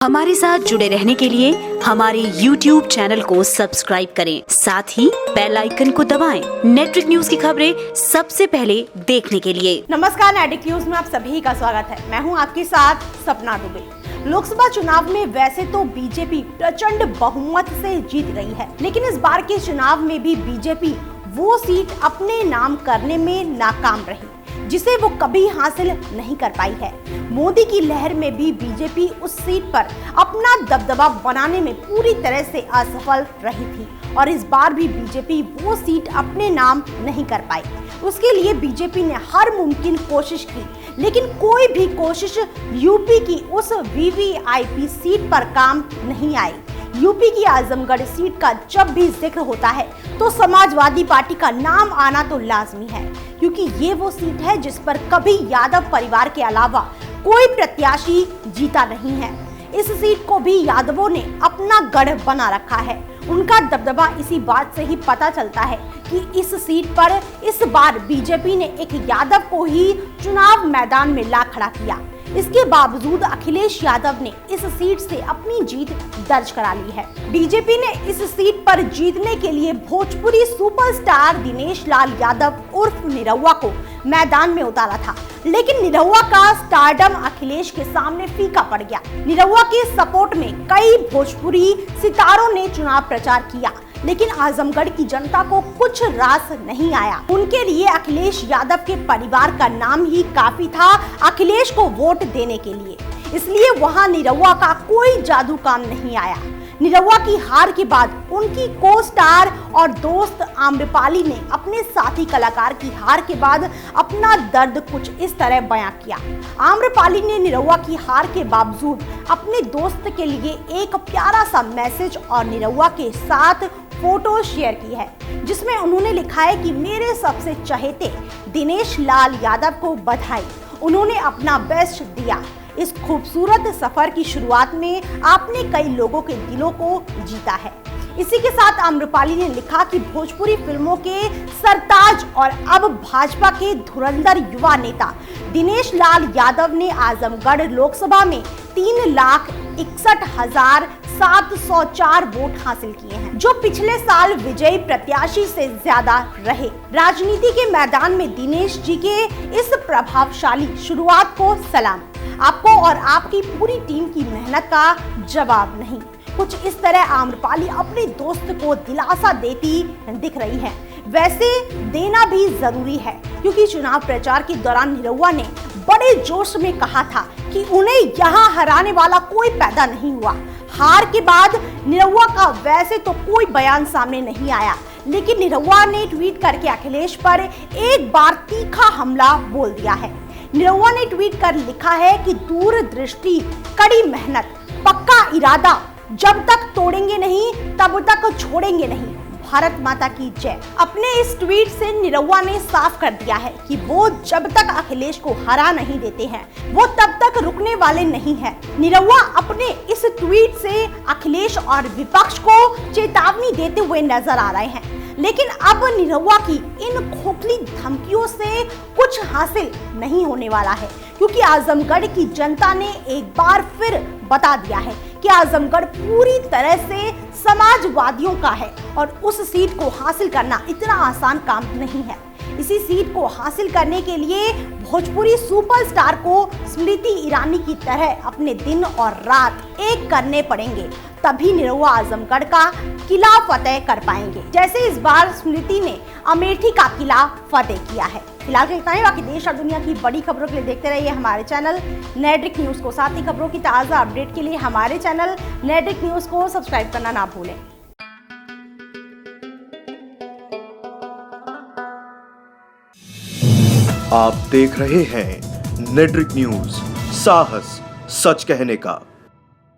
हमारे साथ जुड़े रहने के लिए हमारे YouTube चैनल को सब्सक्राइब करें, साथ ही बेल आइकन को दबाएं। नेटरिक न्यूज की खबरें सबसे पहले देखने के लिए। नमस्कार, नेटरिक न्यूज में आप सभी का स्वागत है। मैं हूं आपके साथ सपना दुबे। लोकसभा चुनाव में वैसे तो बीजेपी प्रचंड बहुमत से जीत गई है, लेकिन इस बार के चुनाव में भी बीजेपी वो सीट अपने नाम करने में नाकाम रही जिसे वो कभी हासिल नहीं कर पाई है। मोदी की लहर में भी बीजेपी उस सीट पर अपना दबदबा बनाने में पूरी तरह से असफल रही थी और इस बार भी बीजेपी वो सीट अपने नाम नहीं कर पाई। उसके लिए बीजेपी ने हर मुमकिन कोशिश की, लेकिन कोई भी कोशिश यूपी की उस वीवीआईपी सीट पर काम नहीं आई। यूपी की आजमगढ़ सीट का जब भी जिक्र होता है तो समाजवादी पार्टी का नाम आना तो लाजमी है, क्योंकि ये वो सीट है जिस पर कभी यादव परिवार के अलावा कोई प्रत्याशी जीता नहीं है। इस सीट को भी यादवों ने अपना गढ़ बना रखा है। उनका दबदबा इसी बात से ही पता चलता है कि इस सीट पर इस बार बीजेपी ने एक यादव को ही चुनाव मैदान में ला खड़ा किया। इसके बावजूद अखिलेश यादव ने इस सीट से अपनी जीत दर्ज करा ली है। बीजेपी ने इस सीट पर जीतने के लिए भोजपुरी सुपरस्टार दिनेश लाल यादव उर्फ निरहुआ को मैदान में उतारा था, लेकिन निरहुआ का स्टारडम अखिलेश के सामने फीका पड़ गया। निरहुआ के सपोर्ट में कई भोजपुरी सितारों ने चुनाव प्रचार किया, लेकिन आजमगढ़ की जनता को कुछ रास नहीं आया। उनके लिए अखिलेश यादव के परिवार का नाम ही काफी था अखिलेश को वोट देने के लिए, इसलिए वहां निरहुआ का कोई जादू काम नहीं आया। निरहुआ की हार के बाद उनकी को स्टार और दोस्त आम्रपाली ने अपने साथी कलाकार की हार के बाद अपना दर्द कुछ इस तरह बयां किया। आम्रपाली ने निरहुआ की हार के बावजूद अपने दोस्त के लिए एक प्यारा सा मैसेज और निरहुआ के साथ फोटो शेयर की है, जिसमें उन्होंने लिखा है कि मेरे सबसे चहेते दिनेश लाल यादव को बधाई, उन्होंने अपना बेस्ट दिया। इस खूबसूरत सफर की शुरुआत में आपने कई लोगों के दिलों को जीता है। इसी के साथ आम्रपाली ने लिखा कि भोजपुरी फिल्मों के सरताज और अब भाजपा के धुरंधर युवा नेता दिनेश लाल यादव ने आजमगढ़ लोकसभा में 3,61,704 वोट हासिल किए हैं, जो पिछले साल विजयी प्रत्याशी से ज्यादा रहे। राजनीति के मैदान में दिनेश जी के इस प्रभावशाली शुरुआत को सलाम। आपको और आपकी पूरी टीम की मेहनत का जवाब नहीं। कुछ इस तरह आम्रपाली अपने दोस्त को दिलासा देती दिख रही है। वैसे देना भी जरूरी है, क्योंकि चुनाव प्रचार के दौरान निरहुआ ने बड़े जोश में कहा था कि उन्हें यहाँ हराने वाला कोई पैदा नहीं हुआ। हार के बाद निरहुआ का वैसे तो कोई बयान सामने नहीं आया, लेकिन निरहुआ ने ट्वीट करके अखिलेश पर एक बार तीखा हमला बोल दिया है। निरहुआ ने ट्वीट कर लिखा है कि दूरदृष्टि, कड़ी मेहनत, पक्का इरादा, जब तक तोड़ेंगे नहीं तब तक छोड़ेंगे नहीं। भारत माता की जय। अपने इस ट्वीट से निरहुआ ने साफ कर दिया है कि वो जब तक अखिलेश को हरा नहीं देते हैं, वो तब तक रुकने वाले नहीं हैं। निरहुआ अपने इस ट्वीट से अखिलेश और विपक्ष को चेतावनी देते हुए नजर आ रहे हैं, लेकिन अब निरहुआ की इन खोखली धमकियों से कुछ हासिल नहीं होने वाला है, क्योंकि आजमगढ़ की जनता ने एक बार फिर बता दिया है कि आजमगढ़ पूरी तरह से समाजवादियों का है और उस सीट को हासिल करना इतना आसान काम नहीं है। इसी सीट को हासिल करने के लिए भोजपुरी सुपरस्टार को स्मृति ईरानी की तरह अपने दिन और रात एक करने पड़ेंगे, तभी निरहुआ आजमगढ़ का किला फतेह कर पाएंगे, जैसे इस बार स्मृति ने अमेठी का किला फतेह किया है। फिलहाल इतना ही। बाकी देश और दुनिया की बड़ी खबरों के लिए देखते रहिए हमारे चैनल नेटरिक न्यूज को। साथ ही खबरों की ताज़ा अपडेट के लिए हमारे चैनल नेटरिक न्यूज को सब्सक्राइब करना ना भूलें। आप देख रहे हैं नेटरिक न्यूज, साहस सच कहने का।